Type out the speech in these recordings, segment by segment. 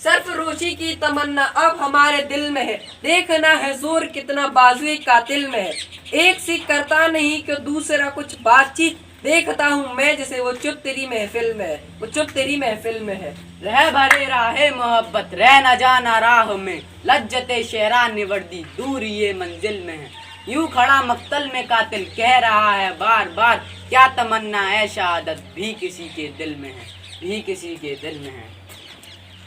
सरफरोशी की तमन्ना अब हमारे दिल में है, देखना है जोर कितना बाजुए कातिल में है। एक सी करता नहीं कि दूसरा कुछ बातचीत, देखता हूँ मैं जैसे वो चुप तेरी महफिल में है, वो चुप तेरी महफिल में है। रह भरे राहे मोहब्बत रह न जाना राह में, लज्जते शेरा निवर्दी दूर ये मंजिल में है। यूं खड़ा मक्तल में कातिल कह रहा है बार बार, क्या तमन्ना है शहादत भी किसी के दिल में है, भी किसी के दिल में है।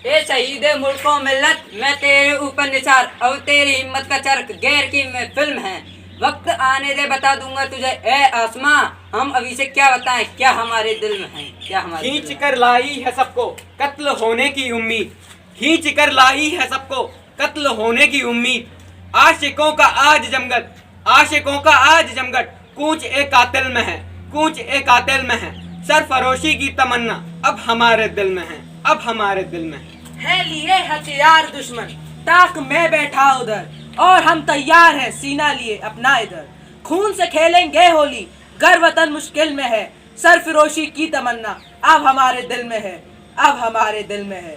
ए शहीदे मुल्कों मिल्लत, मैं तेरे ऊपर निसार, अब तेरी हिम्मत का चरख गैर की मैं फिल्म है। वक्त आने दे बता दूंगा तुझे ए आसमां, हम अभी से क्या बताएं क्या हमारे दिल में है, क्या हमारे खींच कर लाई है सबको कत्ल होने की उम्मीद, खींच कर लाई है सबको कत्ल होने की उम्मीद। आशिकों का आज जमगट, आशिकों का आज जमगट, कूच एक कातिल में है, कूच एक कातिल में है। सरफरोशी की तमन्ना अब हमारे दिल में है, अब हमारे दिल में है लिए हथियार दुश्मन, ताक में बैठा उधर, और हम तैयार हैं सीना लिए अपना इधर। खून से खेलेंगे होली, घर वतन मुश्किल में है, सरफरोशी की तमन्ना अब हमारे दिल में है, अब हमारे दिल में है।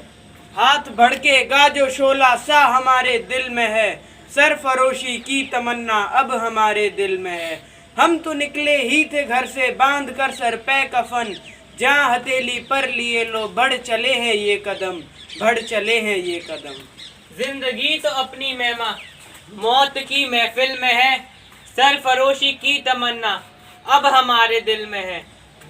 हाथ भड़केगा जो शोला सा हमारे दिल में है, सरफरोशी की तमन्ना अब हमारे दिल में है। हम तो निकले ही थे घर से बांध कर सर पे कफन, जहाँ हथेली पर लिए लो बढ़ चले हैं ये कदम, बढ़ चले हैं ये कदम। जिंदगी तो अपनी मेहमा मौत की महफिल में है, सरफरोशी की तमन्ना अब हमारे दिल में है।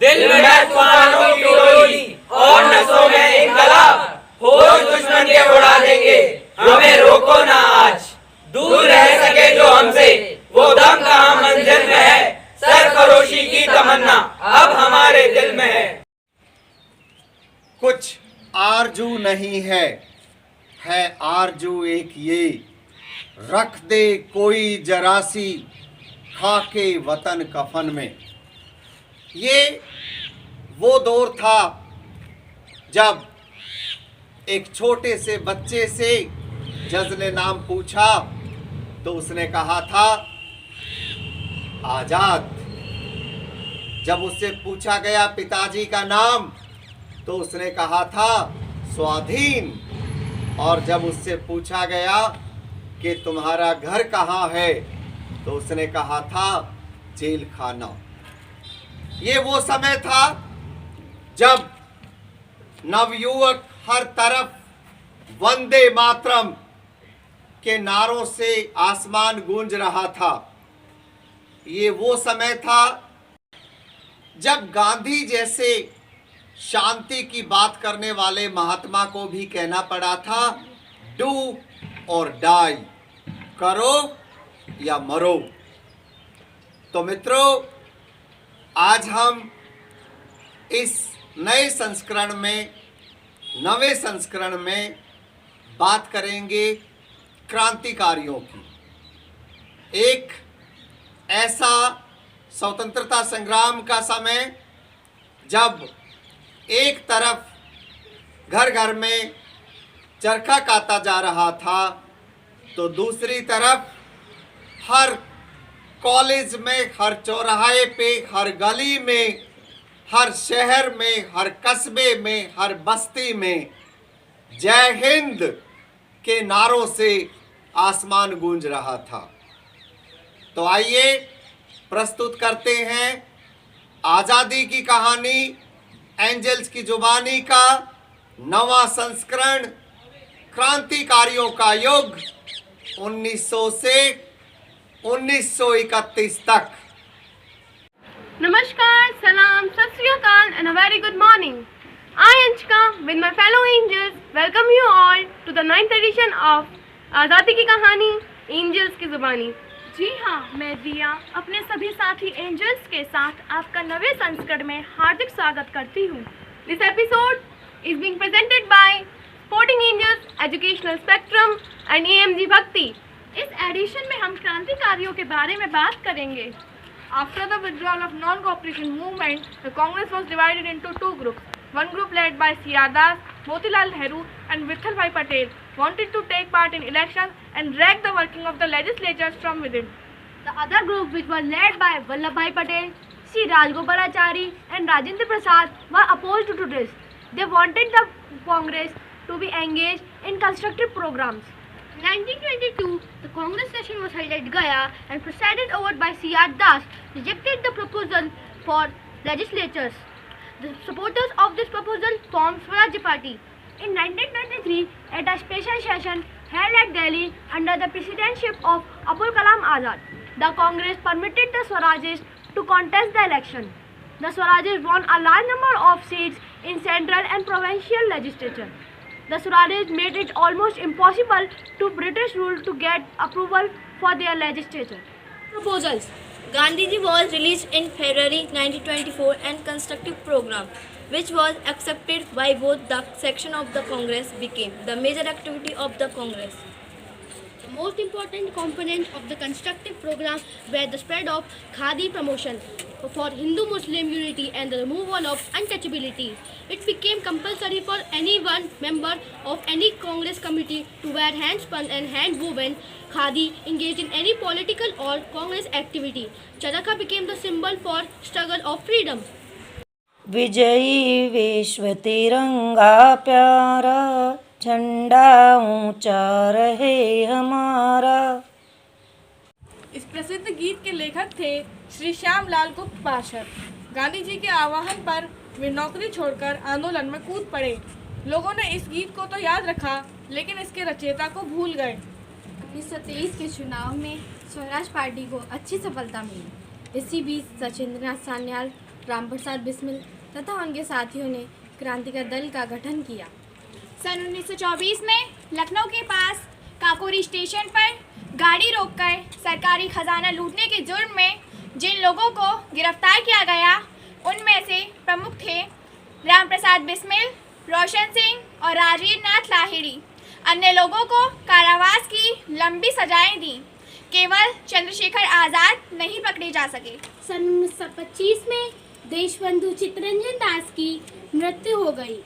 दिल में तूफानों की टोली और नसों में इनकलाब, होश दुश्मन के उड़ा देंगे, हमें रोको ना आज। दूर रह सके जो हमसे वो दम कहाँ मंजिल में है, सरफरोशी की तमन्ना अब हमारे दिल में है। कुछ आरजू नहीं है आरजू एक ये, रख दे कोई जरासी खाके वतन कफन में। ये वो दौर था जब एक छोटे से बच्चे से जज ने नाम पूछा तो उसने कहा था आजाद। जब उससे पूछा गया पिताजी का नाम तो उसने कहा था स्वाधीन। और जब उससे पूछा गया कि तुम्हारा घर कहाँ है तो उसने कहा था जेल खाना। ये वो समय था जब नवयुवक हर तरफ वंदे मातरम के नारों से आसमान गूंज रहा था। ये वो समय था जब गांधी जैसे शांति की बात करने वाले महात्मा को भी कहना पड़ा था डू और डाई, करो या मरो। तो मित्रों, आज हम इस नए संस्करण में, नवे संस्करण में बात करेंगे क्रांतिकारियों की। एक ऐसा स्वतंत्रता संग्राम का समय जब एक तरफ घर घर में चरखा काता जा रहा था तो दूसरी तरफ हर कॉलेज में, हर चौराहे पे, हर गली में, हर शहर में, हर कस्बे में, हर बस्ती में जय हिंद के नारों से आसमान गूंज रहा था। तो आइए प्रस्तुत करते हैं आज़ादी की कहानी, एंजल्स की जुबानी का नवा संस्करण, क्रांतिकारियों का युग 1900 से 1931 तक। Namaskar, Salam, Sat Sri Akal and a very good morning. I, Anshika, with my fellow angels, welcome you all to the 9th edition of आज़ादी की कहानी, एंजल्स की जुबानी। जी हाँ, मैं दिया अपने सभी साथी एंजल्स के साथ आपका नवे संस्करण में हार्दिक स्वागत करती हूँ। This episode is being presented by Sporting Angels, Educational Spectrum and AMG Bhakti. इस एडिशन में हम क्रांतिकारियों के बारे में बात करेंगे। After the withdrawal of non-cooperation movement, the Congress was divided into two groups. One group led by C.R. Das, Motilal Nehru and Vittal Bhai Patel wanted to take part in elections and wreck the working of the legislatures from within. The other group, which was led by Vallabhbhai Patel, Sri Rajgopalachari and Rajendra Prasad, were opposed to this. They wanted the Congress to be engaged in constructive programs. In 1922, the Congress session was held at Gaya and presided over by C.R. Das rejected the proposal for legislatures. The supporters of this proposal formed Swaraj Party. In 1923, at a special session held at Delhi under the presidency of Abul Kalam Azad, the Congress permitted the Swarajis to contest the election. The Swarajis won a large number of seats in central and provincial legislature. The Swarajis made it almost impossible to British rule to get approval for their legislature. Proposals. Gandhiji was released in February 1924 and constructive program, which was accepted by both the section of the Congress, became the major activity of the Congress. The most important component of the constructive program were the spread of Khadi promotion for Hindu-Muslim unity and the removal of untouchability. It became compulsory for any one member of any Congress committee to wear hand-spun and hand-woven Khadi engaged in any political or Congress activity. Charaka became the symbol for struggle of freedom. विजयी विश्व तिरंगा प्यारा, झंडा ऊंचा रहे हमारा। इस प्रसिद्ध गीत के लेखक थे श्री श्यामलाल गुप्त पार्षद। गांधी जी के आह्वान पर वे नौकरी छोड़कर आंदोलन में कूद पड़े। लोगों ने इस गीत को तो याद रखा, लेकिन इसके रचयिता को भूल गए। 1923 के चुनाव में स्वराज पार्टी को अच्छी सफलता मिली। इसी बीच सचिंद्रनाथ सान्याल, रामप्रसाद बिस्मिल तथा उनके साथियों ने क्रांतिकारी दल का गठन किया। सन 1924 में लखनऊ के पास काकोरी स्टेशन पर गाड़ी रोककर सरकारी खजाना लूटने के जुर्म में जिन लोगों को गिरफ्तार किया गया, उनमें से प्रमुख थे रामप्रसाद बिस्मिल, रोशन सिंह और राजीव नाथ लाहिड़ी। अन्य लोगों को कारावास की लंबी सजाएं दी। केवल चंद्रशेखर आज़ाद नहीं पकड़े जा सके। सन 1925 में देशबंधु चित्तरंजन दास की मृत्यु हो गई।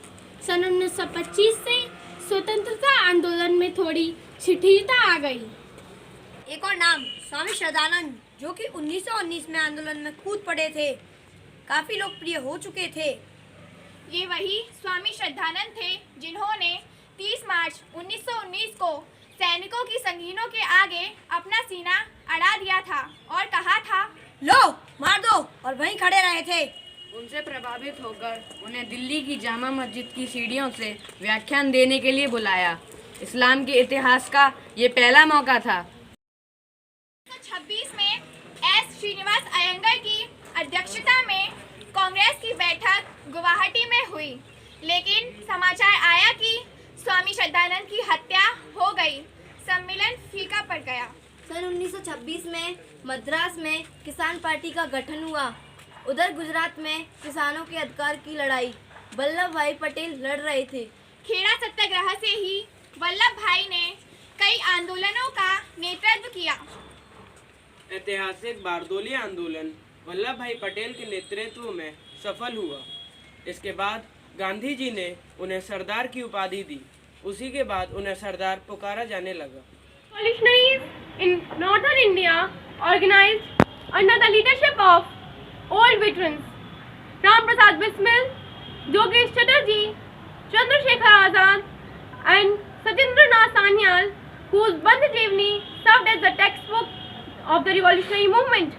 सन 1925 से स्वतंत्रता आंदोलन में थोड़ी शिथिलता आ गई। एक और नाम स्वामी श्रद्धानंद, जो कि 1919 में आंदोलन में कूद पड़े थे, काफी लोकप्रिय हो चुके थे। ये वही स्वामी श्रद्धानंद थे जिन्होंने 30 मार्च 1919 को सैनिकों की संगीनों के आगे अपना सीना अड़ा दिया था और कहा था, लो मार दो, और वहीं खड़े रहे थे। उनसे प्रभावित होकर उन्हें दिल्ली की जामा मस्जिद की सीढ़ियों से व्याख्यान देने के लिए बुलाया। इस्लाम के इतिहास का ये पहला मौका था। 1926 में एस श्रीनिवास अयंगर की अध्यक्षता में कांग्रेस की बैठक गुवाहाटी में हुई, लेकिन समाचार आया कि स्वामी श्रद्धानंद की हत्या हो गई। सम्मेलन फीका पड़ गया। सन 1926 में मद्रास में किसान पार्टी का गठन हुआ। उधर गुजरात में किसानों के अधिकार की लड़ाई वल्लभ भाई पटेल लड़ रहे थे। खेड़ा सत्याग्रह से ही वल्लभ भाई ने कई आंदोलनों का नेतृत्व किया। ऐतिहासिक बारदोली आंदोलन वल्लभ भाई पटेल के नेतृत्व में सफल हुआ। इसके बाद गांधी जी ने उन्हें सरदार की उपाधि दी। उसी के बाद उन्हें सरदार पुकारा जाने लगा। Revolutionaries in northern India organized under the leadership of old veterans Ram Prasad Bismil, Jogesh Chatterjee, Chandrasekhar Azad and Sachindranath Sanyal, whose Bandh Jivani served as the textbook of the revolutionary movement.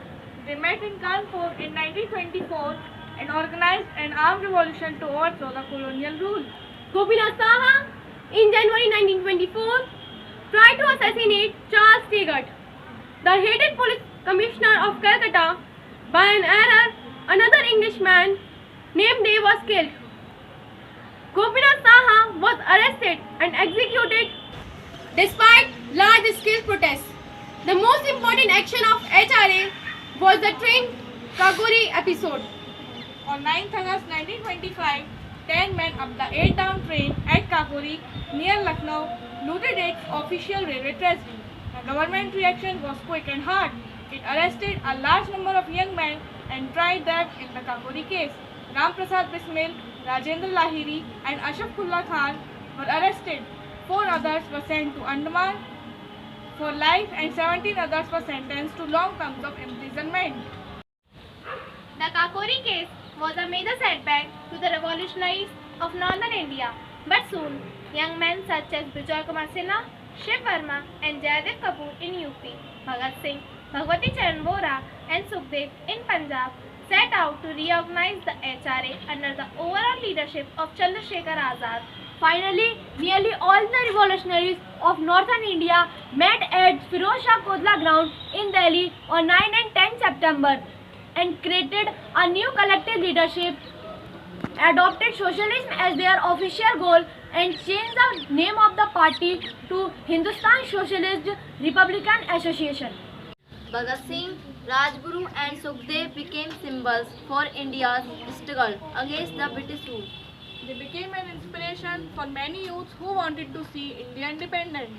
They met in Kanpur in 1924 and organized an armed revolution to overthrow the colonial rule. Gopinath Saha, in January 1924, tried to assassinate Charles Teagat, the hated police commissioner of Calcutta. By an error, another Englishman named Day was killed. Gopinath Saha was arrested and executed despite large-scale protests. The most important action of HRA was the train Kakori episode. On 9th August 1925, 10 men of the 8-down train at Kakori near Lucknow looted its official railway treasury. The government reaction was quick and hard. It arrested a large number of young men and tried them in the Kakori case. Ram Prasad Bismil, Rajendra Lahiri and Ashfaqullah Khan were arrested. 4 others were sent to Andaman for life and 17 others were sentenced to long terms of imprisonment. The Kakori case was a major setback to the revolutionaries of northern India, but soon young men such as Bijoy Kumar Sinha, Shiv Verma and Jaidev Kapoor in UP, Bhagat Singh, Bhagwati Charan Vora and Sukhdev in Punjab set out to reorganize the HRA under the overall leadership of Chandrasekhar Azad. Finally, nearly all the revolutionaries of northern India met at Firoz Shah Kodla ground in Delhi on 9 and 10 September and created a new collective leadership, adopted socialism as their official goal and changed the name of the party to Hindustan Socialist Republican Association. Bhagat Singh, Rajguru and Sukhdev became symbols for India's struggle against the British rule. They became an inspiration for many youths who wanted to see India independent.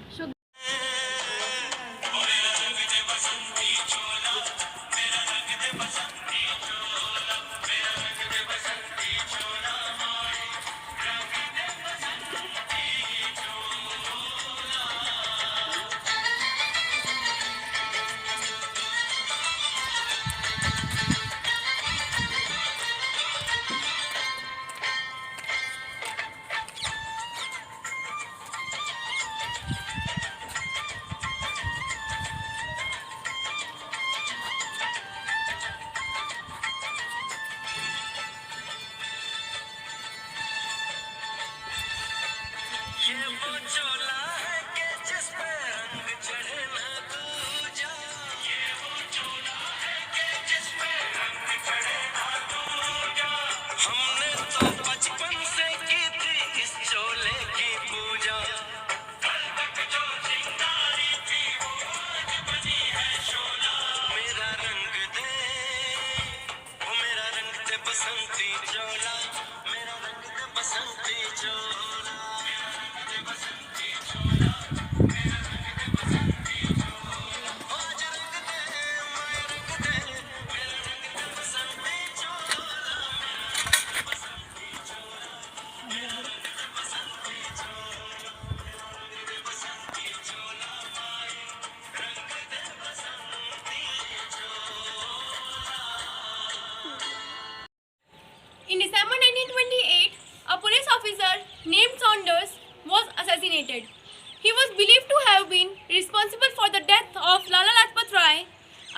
In December 1928, a police officer named Saunders was assassinated. He was believed to have been responsible for the death of Lala Lajpat Rai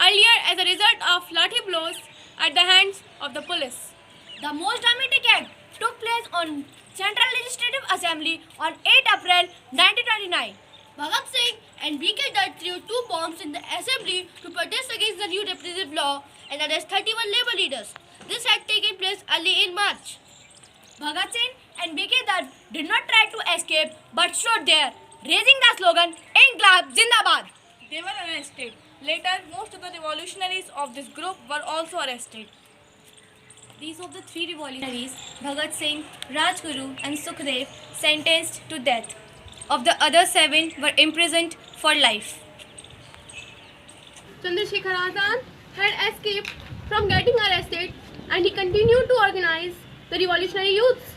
earlier as a result of lathi blows at the hands of the police. The most dramatic act took place on Central Legislative Assembly on 8 April 1929. Bhagat Singh and B.K. Dutt threw 2 bombs in the assembly to protest against the new repressive law and arrest 31 labor leaders. This had taken place early in March. Bhagat Singh and B.K. Dutt did not try to escape but stood there, raising the slogan Inqilab Zindabad. They were arrested. Later, most of the revolutionaries of this group were also arrested. These were the 3 revolutionaries, Bhagat Singh, Rajguru and Sukhdev, sentenced to death. Of the other 7 were imprisoned for life. Chandrasekhar Azad had escaped from getting arrested and he continued to organize the revolutionary youths.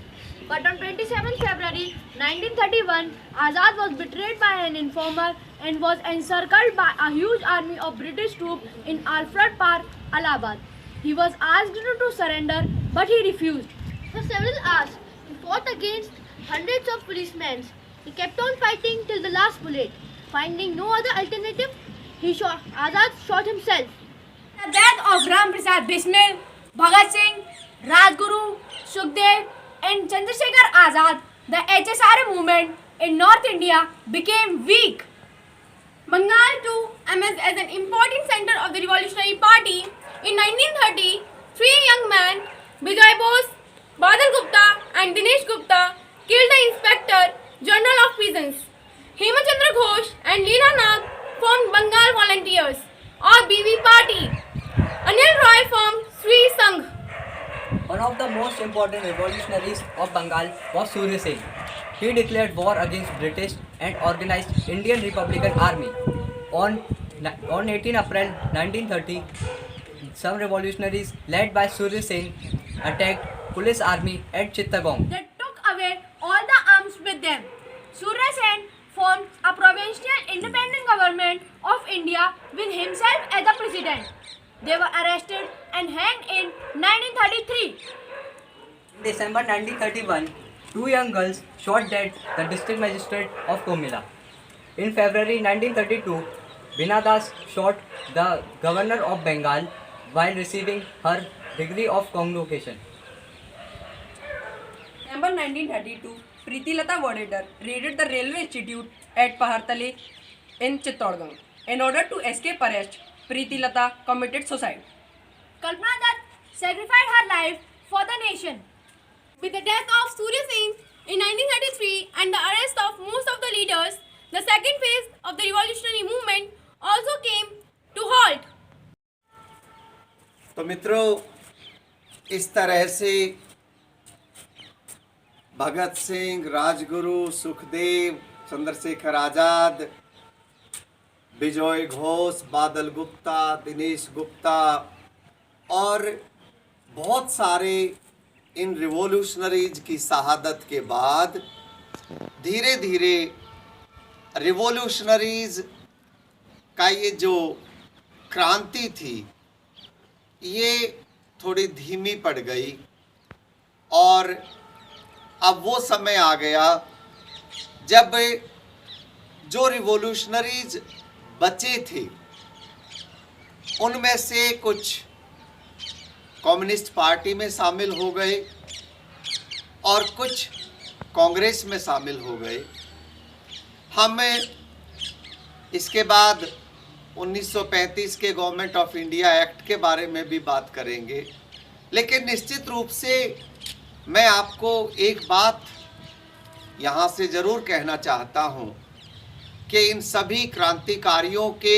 But on 27 February 1931, Azad was betrayed by an informer and was encircled by a huge army of British troops in Alfred Park, Allahabad. He was asked to surrender, but he refused. For several hours, he fought against hundreds of policemen. He kept on fighting till the last bullet. Finding no other alternative, Azad shot himself. The death of Ram Prasad Bismil, Bhagat Singh, Rajguru, Sukhdev and Chandrasekhar Azad, the HSRA movement in North India became weak. Bengal too emerged as an important center of the revolutionary party. In 1930, 3 young men, Bijoy Bose, Badal Gupta and Dinesh Gupta, killed the Inspector General of Prisons. Hemachandra Ghosh and Leela Nag formed Bengal Volunteers or BV Party. Anil Roy formed Sri Sangh. One of the most important revolutionaries of Bengal was Surya Singh. He declared war against British and organized Indian Republican Army. On 18 April 1930, some revolutionaries led by Surya Singh attacked police army at Chittagong. They took away all the arms with them. Surya Sen formed a provincial independent government of India with himself as the president. They were arrested and hanged in 1933. In December 1931, Two young girls shot dead the district magistrate of Komila. In February 1932, Bina Das shot the governor of Bengal while receiving her degree of convocation. November 1932, Preeti Lata Wadekar raided the railway institute at Pahartale in Chittorgarh. In order to escape arrest, Preeti Lata committed suicide. Kalpana Dutt sacrificed her life for the nation. With the death of Surya Singh in 1933 and the arrest of most of the leaders, the second phase of the revolutionary movement also came to halt. तो मित्रों, इस तरह से भगत सिंह, राजगुरु, सुखदेव, चंद्रशेखर आजाद, विजय घोष, बादल गुप्ता, दिनेश गुप्ता और बहुत सारे इन revolutionaries की शहादत के बाद धीरे धीरे रिवॉल्यूशनरीज का ये जो क्रांति थी ये थोड़ी धीमी पड़ गई और अब वो समय आ गया जब जो रिवॉल्यूशनरीज बचे थे उनमें से कुछ कम्युनिस्ट पार्टी में शामिल हो गए और कुछ कांग्रेस में शामिल हो गए। हम इसके बाद 1935 के गवर्नमेंट ऑफ इंडिया एक्ट के बारे में भी बात करेंगे, लेकिन निश्चित रूप से मैं आपको एक बात यहाँ से ज़रूर कहना चाहता हूँ कि इन सभी क्रांतिकारियों के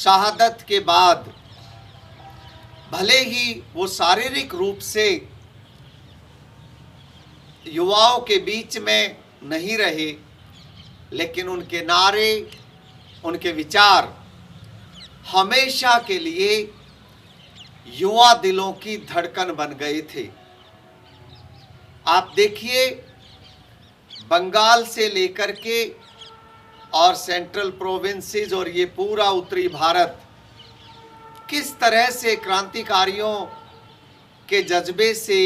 शहादत के बाद भले ही वो शारीरिक रूप से युवाओं के बीच में नहीं रहे, लेकिन उनके नारे, उनके विचार हमेशा के लिए युवा दिलों की धड़कन बन गए थे। आप देखिए, बंगाल से लेकर के और सेंट्रल प्रोविंसेस और ये पूरा उत्तरी भारत किस तरह से क्रांतिकारियों के जज्बे से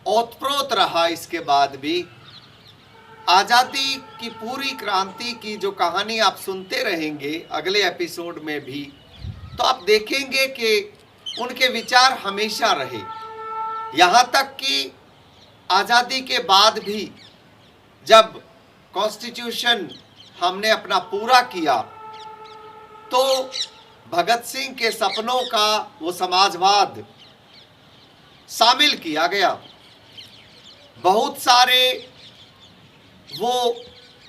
ओतप्रोत रहा। इसके बाद भी आज़ादी की पूरी क्रांति की जो कहानी आप सुनते रहेंगे अगले एपिसोड में भी, तो आप देखेंगे कि उनके विचार हमेशा रहे। यहाँ तक कि आज़ादी के बाद भी जब कॉन्स्टिट्यूशन हमने अपना पूरा किया तो भगत सिंह के सपनों का वो समाजवाद शामिल किया गया। बहुत सारे वो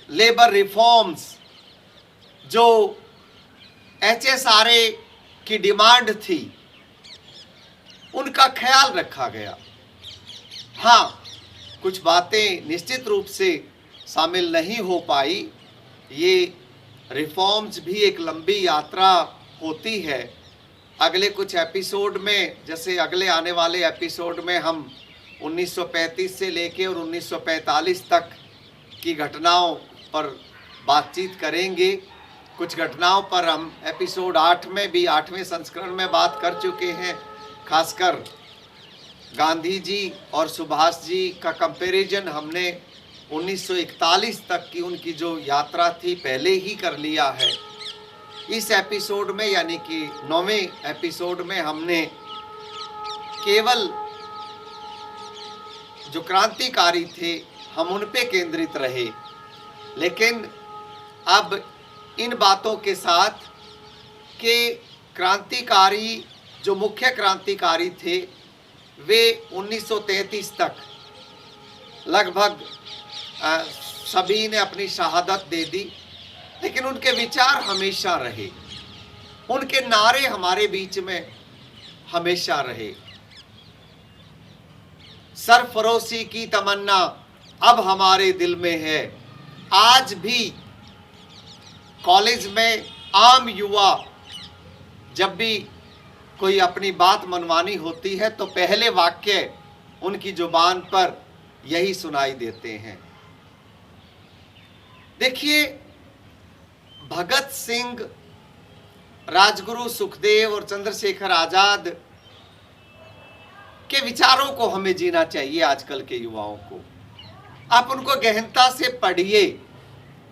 लेबर रिफॉर्म्स जो HSRA की डिमांड थी उनका ख्याल रखा गया। हाँ, कुछ बातें निश्चित रूप से शामिल नहीं हो पाई। ये रिफॉर्म्स भी एक लंबी यात्रा होती है। अगले कुछ एपिसोड में, जैसे अगले आने वाले एपिसोड में हम 1935 से लेके और 1945 तक की घटनाओं पर बातचीत करेंगे। कुछ घटनाओं पर हम एपिसोड 8 में भी 8वें संस्करण में बात कर चुके हैं। खासकर गांधी जी और सुभाष जी का कंपैरिजन हमने 1941 तक की उनकी जो यात्रा थी पहले ही कर लिया है। इस एपिसोड में यानी कि 9वें एपिसोड में हमने केवल जो क्रांतिकारी थे हम उन पे केंद्रित रहे, लेकिन अब इन बातों के साथ कि क्रांतिकारी जो मुख्य क्रांतिकारी थे वे 1933 तक लगभग सभी ने अपनी शहादत दे दी, लेकिन उनके विचार हमेशा रहे, उनके नारे हमारे बीच में हमेशा रहे। सरफरोशी की तमन्ना अब हमारे दिल में है। आज भी कॉलेज में आम युवा जब भी कोई अपनी बात मनवानी होती है तो पहले वाक्य उनकी जुबान पर यही सुनाई देते हैं। देखिए, भगत सिंह, राजगुरु, सुखदेव और चंद्रशेखर आजाद के विचारों को हमें जीना चाहिए। आजकल के युवाओं को आप उनको गहनता से पढ़िए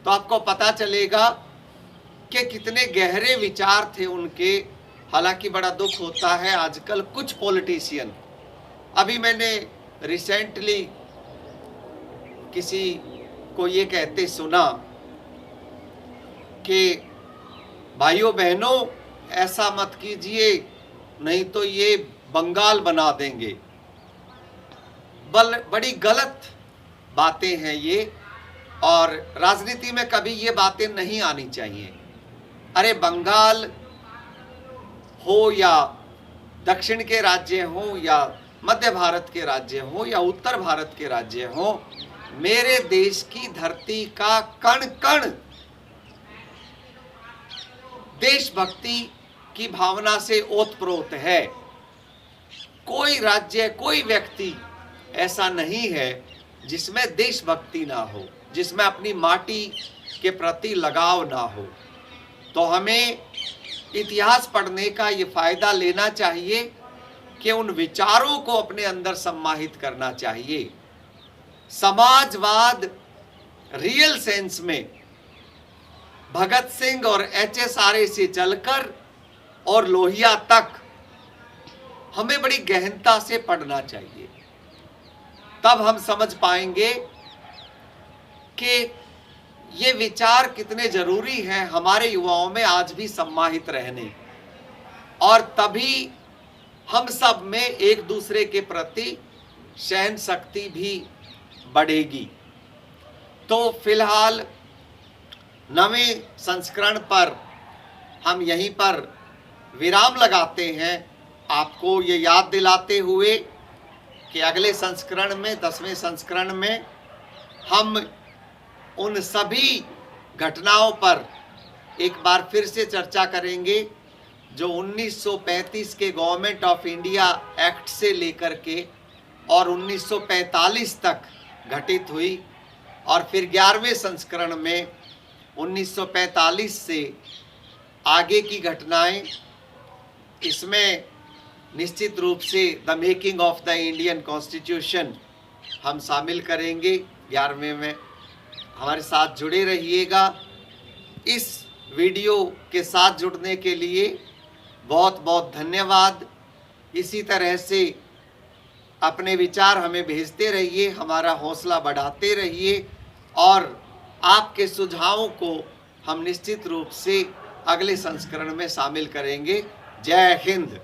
तो आपको पता चलेगा कि कितने गहरे विचार थे उनके। हालांकि बड़ा दुख होता है आजकल कुछ पॉलिटिशियन, अभी मैंने रिसेंटली किसी को ये कहते सुना कि भाइयों बहनों ऐसा मत कीजिए नहीं तो ये बंगाल बना देंगे। बड़ी गलत बातें हैं ये, और राजनीति में कभी ये बातें नहीं आनी चाहिए। अरे बंगाल हो या दक्षिण के राज्य हो या मध्य भारत के राज्य हो या उत्तर भारत के राज्य हो, मेरे देश की धरती का कण कण देशभक्ति की भावना से ओतप्रोत है। कोई राज्य, कोई व्यक्ति ऐसा नहीं है जिसमें देशभक्ति ना हो, जिसमें अपनी माटी के प्रति लगाव ना हो। तो हमें इतिहास पढ़ने का ये फायदा लेना चाहिए कि उन विचारों को अपने अंदर सम्माहित करना चाहिए। समाजवाद रियल सेंस में भगत सिंह और HSRA से चलकर और लोहिया तक हमें बड़ी गहनता से पढ़ना चाहिए। तब हम समझ पाएंगे कि ये विचार कितने जरूरी हैं हमारे युवाओं में आज भी सम्माहित रहने, और तभी हम सब में एक दूसरे के प्रति सहन शक्ति भी बढ़ेगी। तो फिलहाल नवें संस्करण पर हम यहीं पर विराम लगाते हैं, आपको ये याद दिलाते हुए कि अगले संस्करण में, 10वें संस्करण में, हम उन सभी घटनाओं पर एक बार फिर से चर्चा करेंगे जो 1935 के गवर्नमेंट ऑफ इंडिया एक्ट से लेकर के और 1945 तक घटित हुई, और फिर 11वें संस्करण में 1945 से आगे की घटनाएं, इसमें निश्चित रूप से the making of the Indian constitution हम शामिल करेंगे 11वें में। हमारे साथ जुड़े रहिएगा। इस वीडियो के साथ जुड़ने के लिए बहुत बहुत धन्यवाद। इसी तरह से अपने विचार हमें भेजते रहिए, हमारा हौसला बढ़ाते रहिए, और आपके सुझावों को हम निश्चित रूप से अगले संस्करण में शामिल करेंगे। जय हिंद।